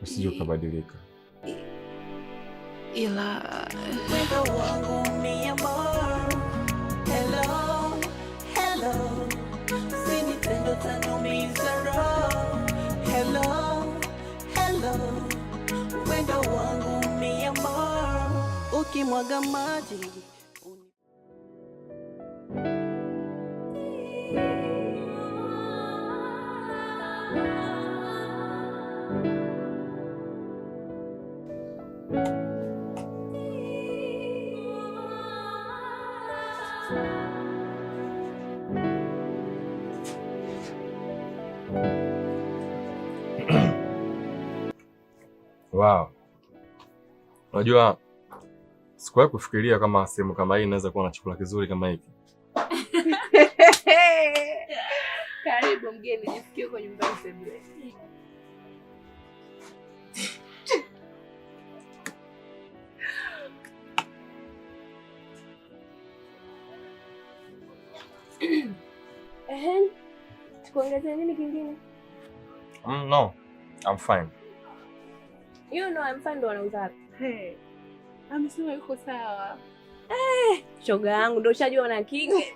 usije ukabadilika. Ila wendo wangu ni amor. Hello, hello, sinitendo tanumiza roho. Hello, hello, wendo wangu ni amor. Ukimwaga maji Wow. Unajua sikuwahi kufikiria kama sehemu kama hii inaweza kuwa na chakula kizuri kama hiki. karibu mgeni, jisikie kwa nyumbani sebule. Tukuongezea nini kingine? No, I'm fine. You know I'm fine ndo wanauza. Hey, amesema yuko sawa. Shoga yangu ndo ushajua na kinge.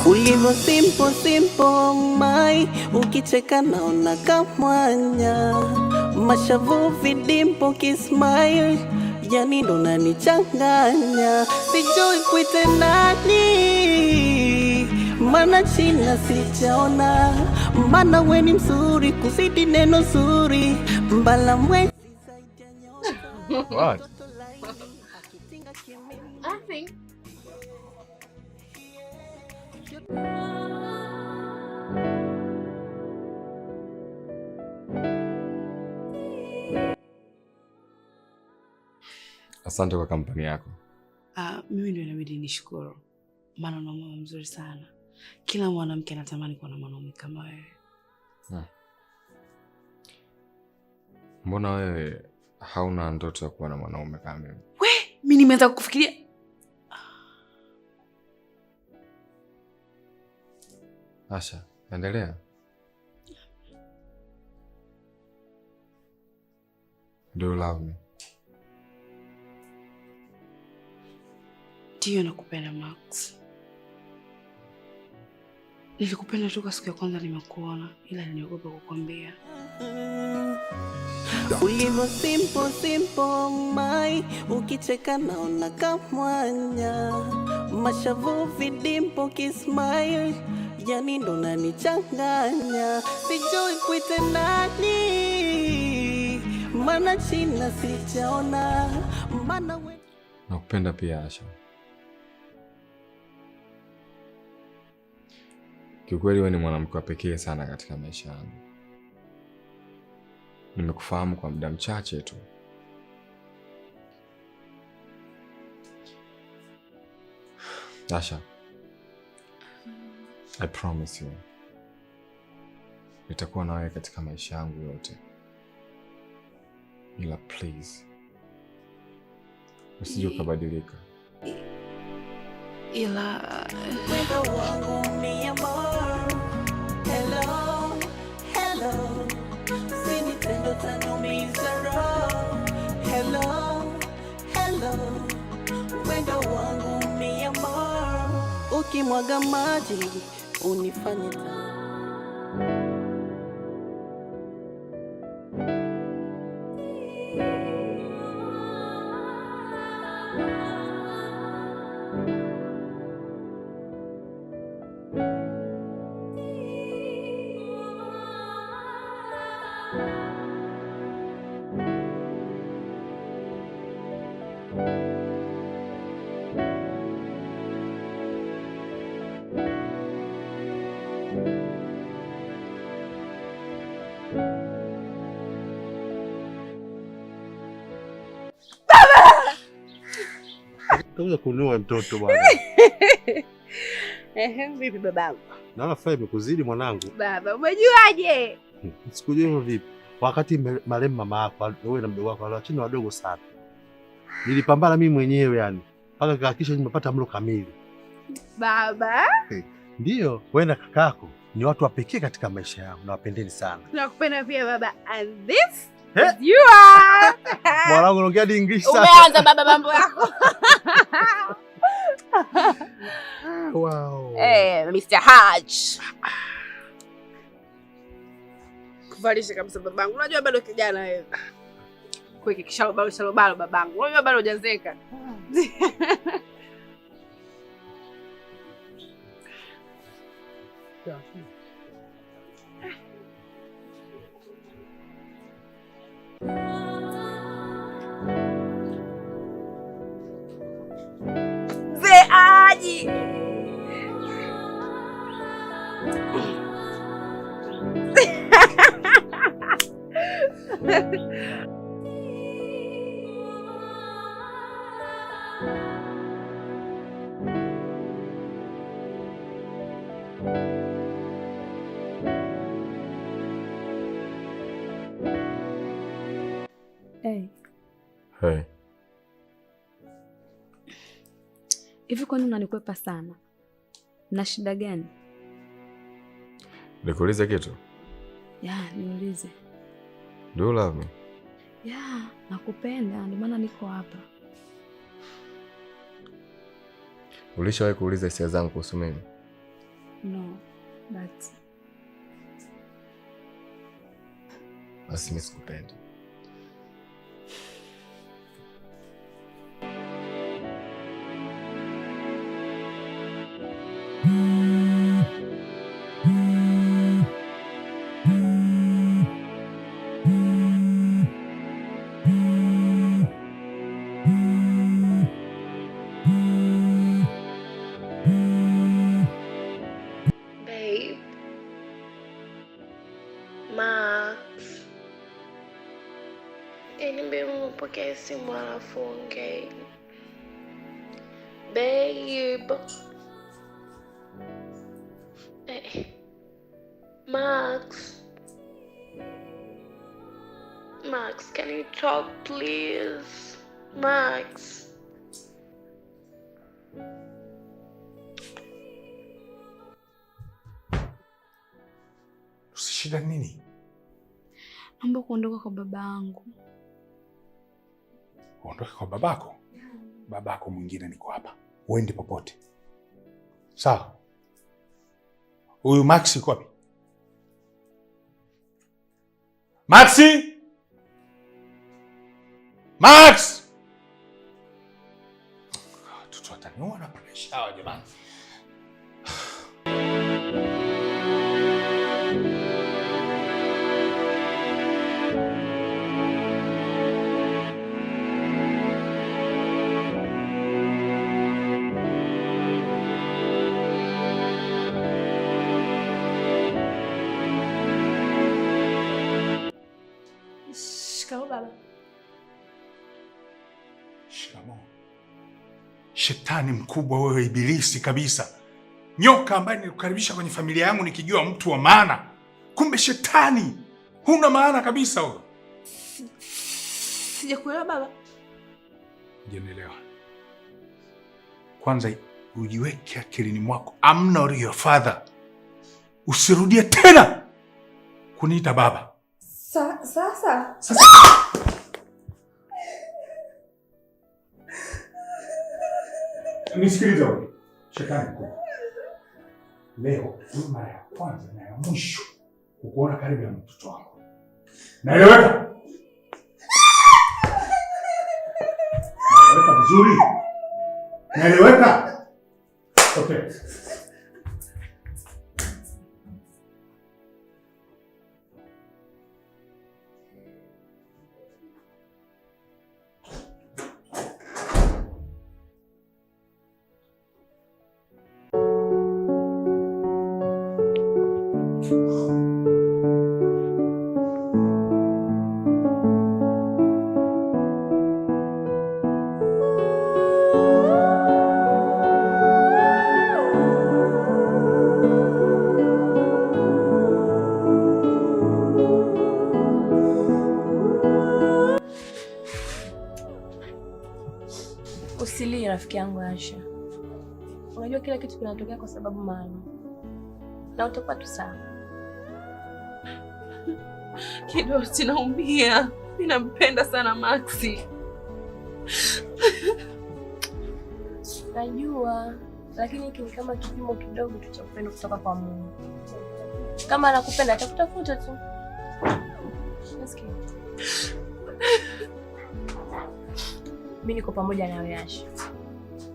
ulivyo simple mai, ukicheka naona kamwanya, mashavu vidimpo kismile, yani ndo nanichanganya, sijui kuite nani, mana china sijaona, mana we ni mzuri kuzidi neno zuri, mbala mwezi zaidi ya nyota. What? I think Asante kwa kampani yako. Mimi ndio inabidi nishukuru. Maana una moyo mzuri sana. Kila mwanamke anatamani kuwa na mwanaume kama wewe. Mbona wewe hauna ndoto ya kuwa na mwanaume kama mimi? Mimi nimeanza kufikiria. Asha, endelea. Do you love me? Ndio nakupenda Max. Nilikupenda toka siku ya kwanza nimekuona, ila niliogopa kukwambia. ulivyo simple mai, ukicheka naona kamwanya, mashavu vidimpo kismile, yani ndo nanichanganya, sijui kuite nani, mana china sijaona, mana we. Nakupenda pia Asha. Kiukweli wewe ni mwanamke wa pekee sana katika maisha yangu. Nimekufahamu kwa muda mchache tu. Asha, I promise you, nitakuwa na wewe katika maisha yangu yote. Ila please, usije ukabadilika. Ila wendo wangu ni amor. Hello, hello, sinitendo tanumiza roho. Hello, hello, wendo wangu ni amor. Ukimwaga maji unifanye tamu. Kama kunua mtoto bwana. Vipi babangu? Naona fai imekuzidi mwanangu. Baba, umejuaje? Sikujua hivyo vipi. Wakati marehemu mama yako wewe na mdogo wako wale chini wadogo sana. Nilipambana mimi mwenyewe yani. Mpaka kuhakikisha nimepata mlo kamili. Baba? Ndio, wewe na kakako ni watu wa pekee katika maisha yangu na wapendeni sana. Nakupenda pia baba. And this Hey. is you are. Mwanangu unaongea di English sasa. Umeanza baba mambo yako. Wow. Mr. Haj. Kuvalisha kabisa babangu. Unajua bado kijana wewe. Kweki kishalobalo babangu. Unajua bado hujazeka. Aji. Hey. Hivi kwani unanikwepa sana? Na shida gani? Nikuulize kitu? Niulize. Do you love me? Nakupenda, ndio maana niko hapa. Ulishawahi kuuliza hisia zangu kuhusu mimi? No, but basi mimi sikupendi. Pokea simu alafu ongea. Babe. Max, can you talk please? Max. Shida nini? Naomba kuondoka kwa babangu. Uondoke kwa babako? Babako mwingine niko hapa. Uende popote. Sawa? Huyu Max yuko wapi? Maxi! Max! Watoto wataniua na presha hawa jamani. Shetani mkubwa wewe, ibilisi kabisa. Nyoka ambaye nilikukaribisha kwenye familia yangu nikijua mtu wa maana. Kumbe shetani. Huna maana kabisa wewe. Sijakuelewa baba. Hujanielewa. Kwanza ujiweke akilini mwako, I'm not your father. Usirudie tena kuniita baba. Sasa. Nisikilize wewe. Shetani mkubwa. Leo ni mara ya kwanza na ya mwisho kukuona karibu ya mtoto wangu. Naeleweka? Naeleweka vizuri? Naeleweka? Okay. Usilie rafiki yangu Asha. Unajua unajua kila kitu kinatokea kwa sababu maalum. Na utakuwa tu sawa. Kidoti, naumia. Mimi nampenda sana Maxi. Najua, lakini hiki ni kama kipimo kidogo tu cha upendo kutoka kwa Mungu. Kama anakupenda atakutafuta tu. Nasikia. Mimi niko pamoja na wewe Asha.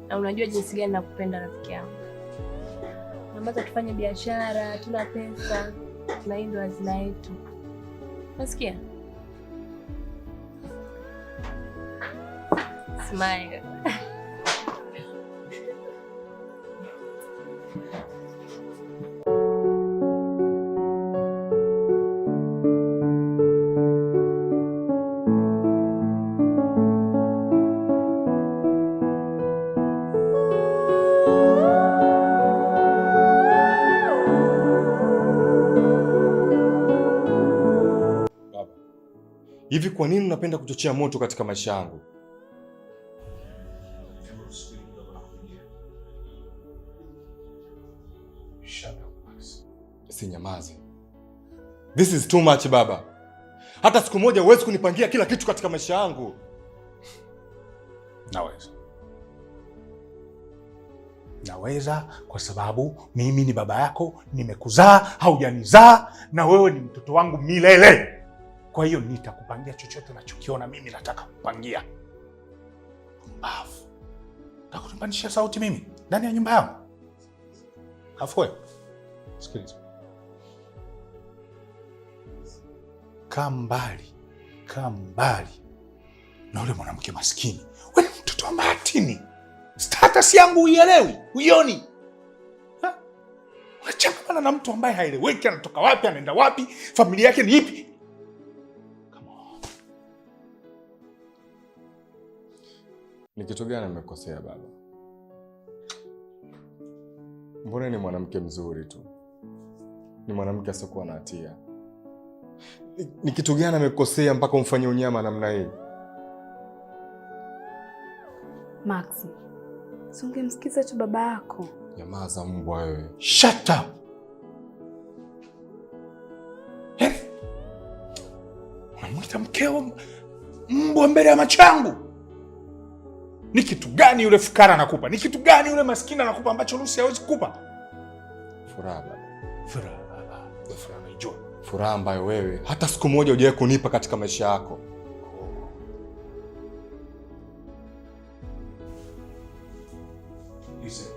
Na unajua jinsi gani nakupenda rafiki yangu. Naomba tufanye biashara, tuna pesa, na hii ndio hazina yetu. Nasikia? Smile. Hivi kwa nini unapenda kuchochea moto katika maisha yangu? Si nyamaze. This is too much baba. Hata siku moja huwezi kunipangia kila kitu katika maisha yangu. Naweza kwa sababu mimi ni baba yako, nimekuzaa, haujanizaa, na wewe ni mtoto wangu milele. Kwa hiyo nitakupangia chochote nachokiona mimi nataka kupangia. Mbavu. Nakutupandisha sauti mimi ndani ya nyumba yangu. Afwe. Sikiliza. Kaa mbali na ule mwanamke maskini. Wewe ni mtoto wa Martini. Status yangu uielewi, uioni. Unachangamana na mtu ambaye haeleweki, anatoka wapi, anaenda wapi, familia yake ni ipi? Ni kitu gani nimekosea baba? Mbona ni mwanamke mzuri tu. Ni mwanamke asiyokuwa na hatia. Ni kitu gani nimekosea mpaka umfanyie unyama namna hii? Maxi, si ungemsikiza tu baba yako. Nyamaza mbwa wewe. Shut up. Unamwita mkeo mbwa mbele ya macho yangu? Ni kitu gani yule fukara anakupa? Ni kitu gani yule maskini anakupa ambacho Lucy hawezi kukupa? Furaha baba. Furaha baba. Furaha unajua. Furaha ambayo wewe hata siku moja hujawahi kunipa katika maisha yako. Listen.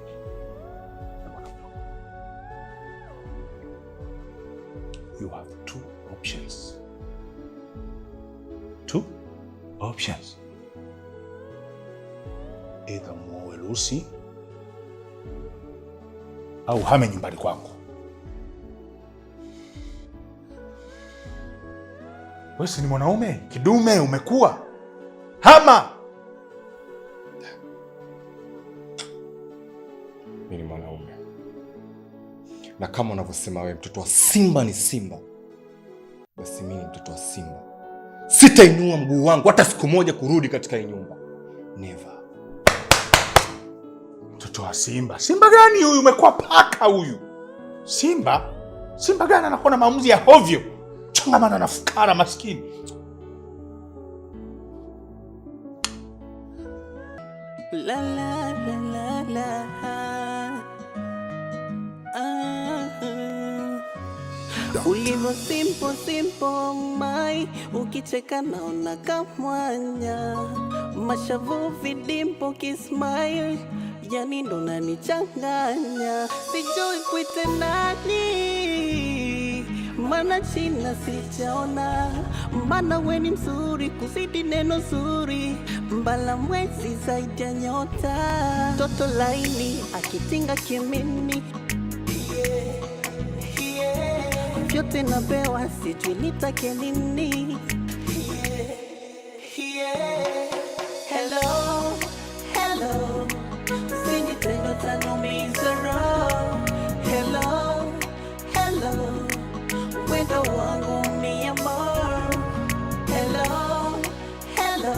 You have two options. Two options. Either muoe Lucy au hame nyumbani kwangu. Wewe si ni mwanaume kidume, umekuwa. Hama. Mimi ni mwanaume. Na kama unavyosema wewe mtoto wa simba ni simba, basi mimi ni mtoto wa simba. Sitainua mguu wangu hata siku moja kurudi katika hii nyumba. Never. Mtoto wa simba? Simba gani huyu? Umekuwa paka huyu. Simba? Simba gani anakuwa na maamuzi ya hovyo? Changamana na fukara maskini. La la la la la. Ulivyo simple mai, ukicheka naona kamwanya, mashavu vidimpo kismile, yani ndo nanichanganya, sijui kuite nani, mana china sijaona, mana we ni mzuri kuzidi neno zuri, mbala mwezi zaidi ya nyota, toto laini akitinga kimini, yote napewa sijui nitake nini. Hello, hello, sinitendo tanumiza roho. Hello, hello, wendo wangu mi amor. Hello, hello,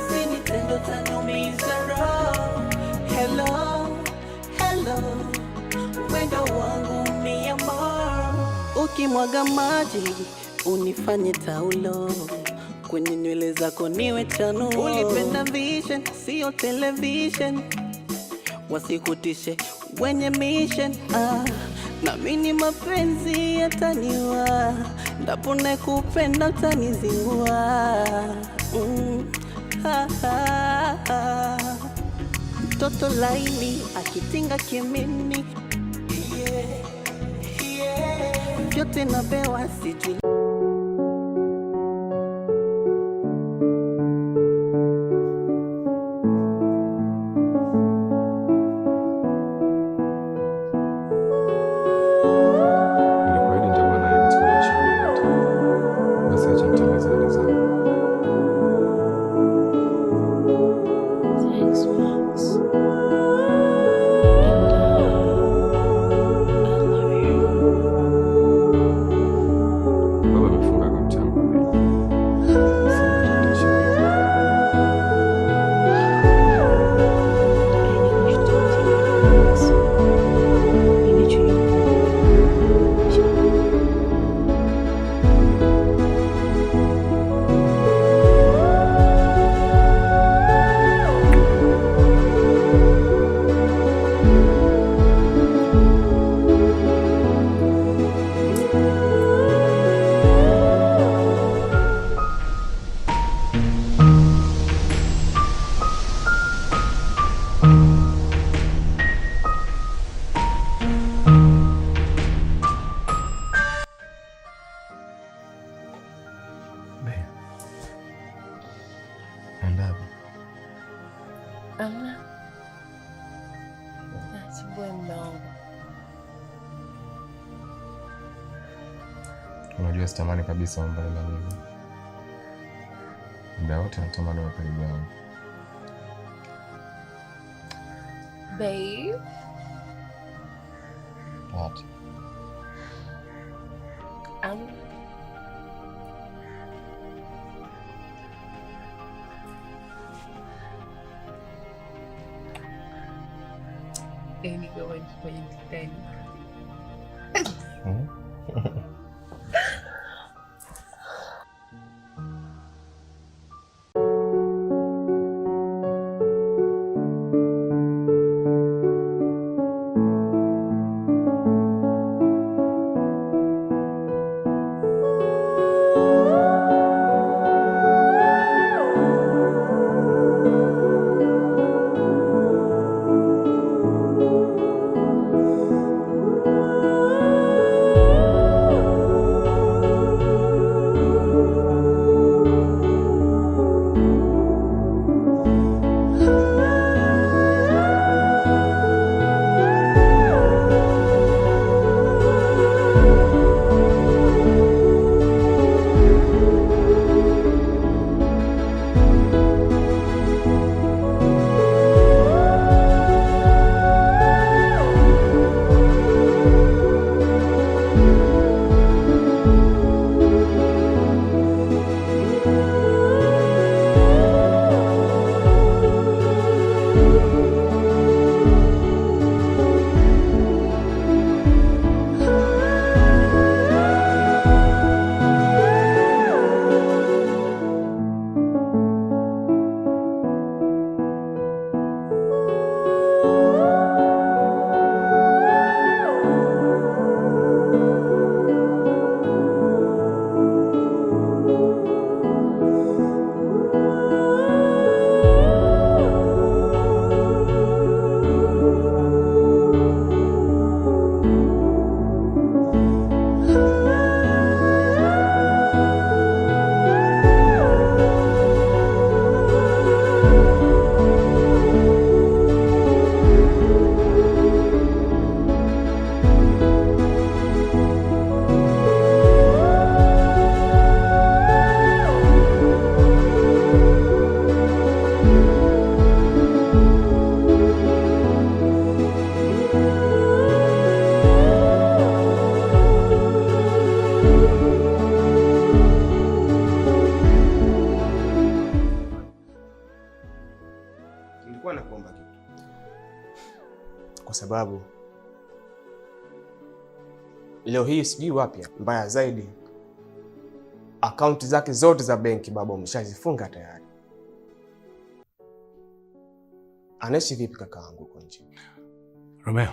sinitendo tanumiza roho. Hello, hello. wendo wangu ni amor. Ukimwaga maji unifanye taulo, kwenye nywele zako niwe chano. Ulipenda vision sio television, wasikutishe wenye mission. Na mini mapenzi yataniwa, ndapone kupenda utanizingua. Mtoto laini akitinga kimini, vyote napewa sijui. Unajua sitamani kabisa mbali na mimi. Muda wote natamani uwe karibu yangu. Babe. What? Any going for you then. Kwa sababu Leo hii sijui wapi. Mbaya zaidi, akaunti zake zote za benki baba umeshazifunga tayari. Anaishi vipi kaka yangu huko nje? Romeo,